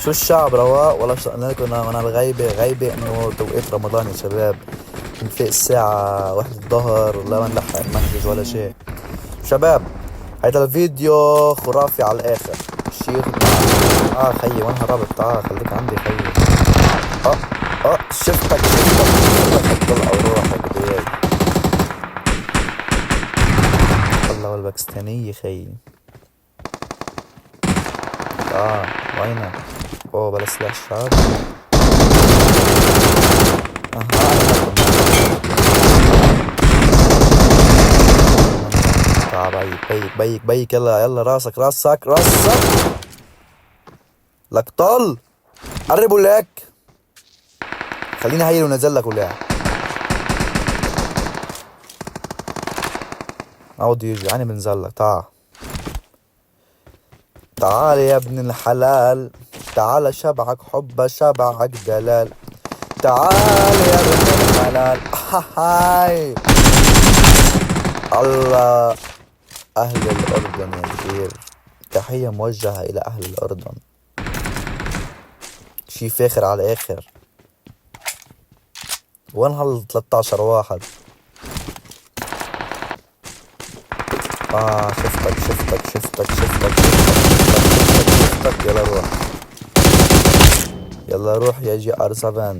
شو الشعب رواق والله. قلنا لكم انا الغيبة انه توقيت رمضان يا شباب. بنفيق الساعة 1 الظهر لا ما نلحق نمنتج ولا شيء. شباب هيدا الفيديو خرافي على الاخر. الشيخ خيي وين هربت؟ تعال خليك عندي خيي. اه شفتك طلع وروحك بدي اياك. والله والباكستانية خيي. وينك؟ اوه بلا سلاح شاب. تعال بيك يلا راسك لك طل. قربوا لك خليني هيل ونزل لك ولا عود يجي يعني بنزل لك. تعال يا ابن الحلال، تعال شبعك حبه شبعك دلال. تعال يا ابن الحلال. هاي الله. أهل الأردن يا كبير، تحية موجهة إلى أهل الأردن. شي فاخر على الآخر. وين هال 13 واحد؟ شفتك يلا روح يا جي ار 7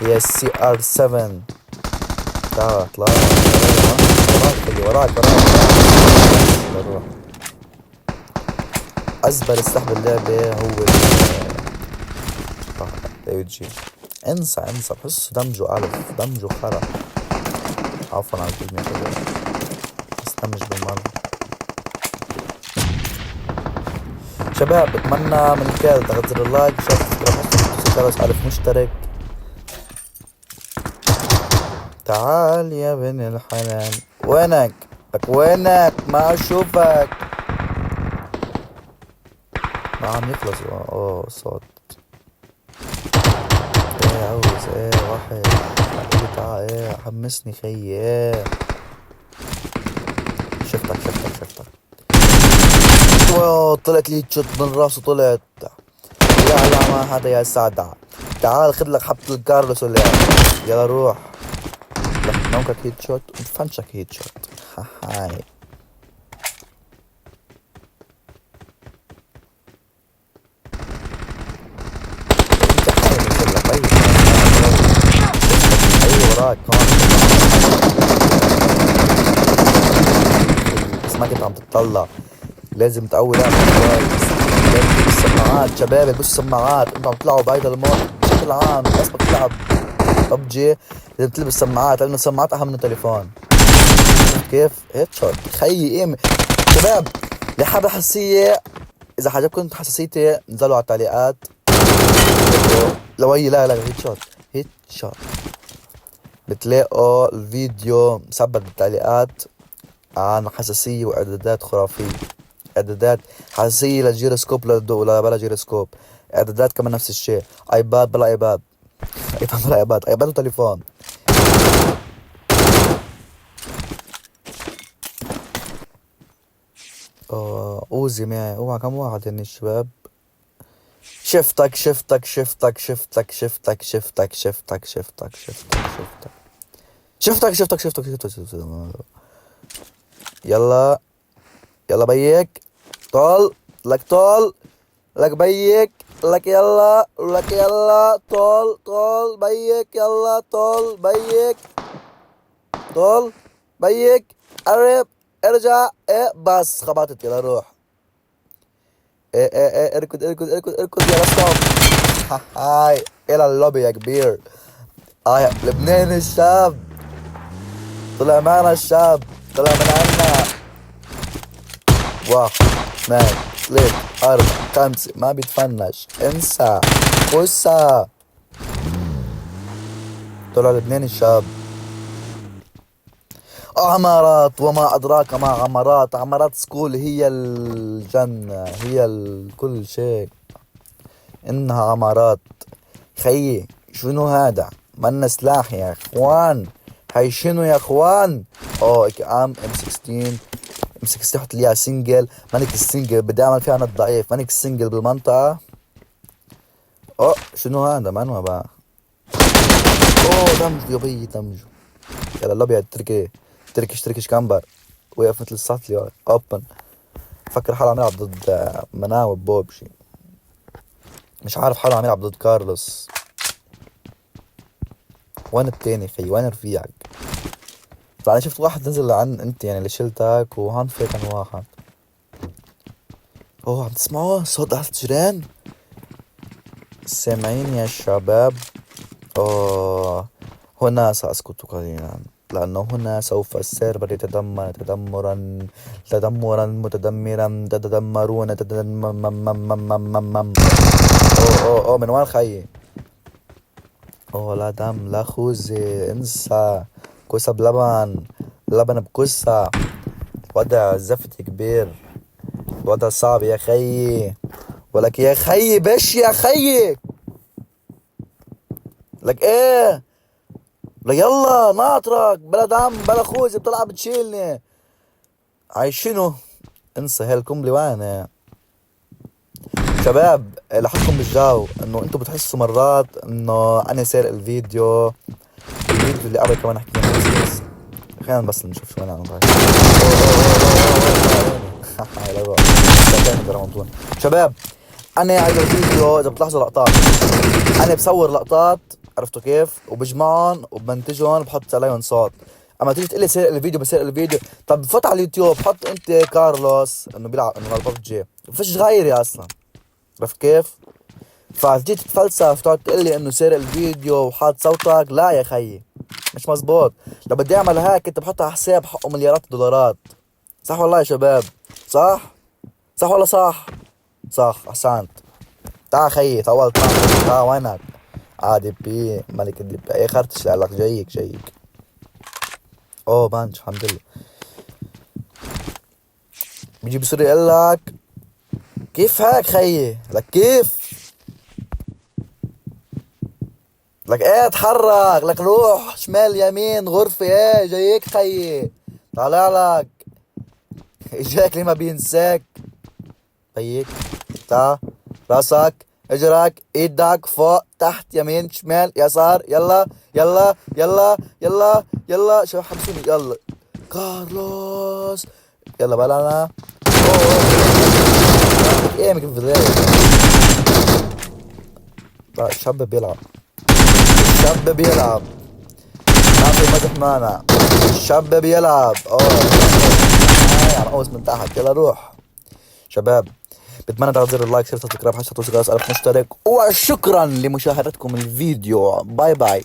يا سي ار 7. تعال اطلع وراك يلا روح. ازبل سلاح باللعبة هو يجي. انسى بحسه دمجه ألف، دمجه خرا. عفوا على الكلمة كده بس دمج بالمرة. شباب بتمنى من الكل تغزر اللايك شارك 1000 مشترك. تعال يا بن الحلال. وينك ما اشوفك. ما عم يخلص. صوت عاوز واحد تعال حمسني خيي. شفتك طلعت لي شوت من راسه طلعت. لا ما هذا يا سعدة. تعال خذ لك حبة الكارلوس ولا يلا روح. لك نوكك هيد شوت وفنشك هيد شوت. هاي وراك كمان بس ما كنت عم تطلع. لازم تقوي لعبة كويس. لازم تلبس سماعات شباب، البسوا سماعات. انتوا عم تطلعوا بهيدا المود بشكل عام بس بدك تلعب ببجي لازم تلبس سماعات لانه السماعات اهم من التليفون. كيف هيد شوت خيي ايم. شباب اللي حابب حساسية، اذا حاجبكم حساسيتي نزلوا على التعليقات. لو هي لا هيد شوت بتلاقوا الفيديو مثبت بالتعليقات عن حساسية واعدادات خرافية. اعدادات حساسية للجيروسكوب ولا بلا جيروسكوب. اعدادات كمان نفس الشيء. ايباد بلا ايباد. ايباد وتليفون. اوزي معي اوعى كم واحد هني الشباب. شفتك يلا بيك طول لك بيك لك يلا طول بيك يلا طول بيك قرب ارجع. بس خبطت يلا روح. اركض يلا ستوب. هاي الى اللوبي يا كبير. لبنان الشاب طلع معنا طلع من عنا. 1 2 3 4 5 ما بيتفنش انسى فوسا. طلع لبنان الشاب. عمارات وما أدراك ما عمارات. عمارات سكول هي الجنة هي كل شيء. إنها عمارات خيي. شنو هذا؟ منا سلاح يا اخوان. هاي شنو يا اخوان؟ ام 16 حط ليها سنجل. مانك السنجل بدي اعمل فيها انا الضعيف. مانك السنجل بالمنطقة. شنو هذا منوى بقى؟ اوه دمجوا يا بي دمجوا. يلا الابيض تركش كامبر وقف مثل السطل اوبن. فكر حاله عم يلعب ضد مناوي بوبشي. مش عارف حاله عم يلعب ضد كارلوس. وين التاني خي؟ وين رفيعك؟ طبعا شفت واحد نزل عن انت يعني اللي شلتك وهان في كان واحد. اوه عم تسمعوا صوت اهل الجيران؟ سامعين يا شباب؟ اوه هنا سأسكت قليلا لأنه هنا سوف السيرفر يتدمر تدمرا متدمرا تتدمرون اوه من وين خيي؟ اوه لا دم لا خوذة انسى. كوسة بلبن لبن بكوسة. وضع زفت كبير. الوضع صعب يا خيي. ولك يا خيي بش يا خيي. لك ايه؟ لك يلا ناطرك بلا دم بلا خوذة بطلع بتشيلني. عايشينه. انسى هي القنبلة وين شباب؟ لاحظتكم بالجو انه انتم بتحسوا مرات انه انا سارق الفيديو اللي قبل كمان حكينا بس خلينا بس نشوف شو انا عم بعمل. شباب انا هيدا الفيديو اذا بتلاحظوا لقطات انا بصور لقطات عرفتوا كيف وبجمعهم وبمنتجهم بحط عليهم صوت. اما تيجي تقول لي سرق الفيديو بسرق الفيديو. طب فوت على اليوتيوب حط انت كارلوس انه بيلعب انه ببجي فيش غيري اصلا. عرفت كيف؟ فتجي تتفلسف تقعد تقول لي انه سرق الفيديو وحاط صوتك. لا يا خيي مش مزبوط. لو بدي اعمل هيك كنت بحطها على حساب حقه مليارات الدولارات. صح والله يا شباب؟ صح ولا صح احسنت. تعال خيي طولت معك. تعال وينك؟ عادي بي ملك الدب اي خرطش لك جايك. اوه بانش الحمد لله. بيجي بصير يقول لك كيف هيك خيي؟ لك كيف؟ لك ايه اتحرك. لك روح شمال يمين غرفة ايه جايك خيي. طالع لك اجاك ليه ما بينساك. خيك تا راسك اجرك ايدك فوق تحت يمين شمال يسار. يلا شو حبسوني. يلا كارلوس يلا بلانا. ايه ممكن في البداية. الشاب بيلعب ما في مزح مانع. الشاب بيلعب يعني قوس من تحت. يلا روح شباب. بتمنى تضغط زر اللايك شير سبسكرايب حتى توصل 1000 مشترك وشكرا لمشاهدتكم الفيديو. باي باي.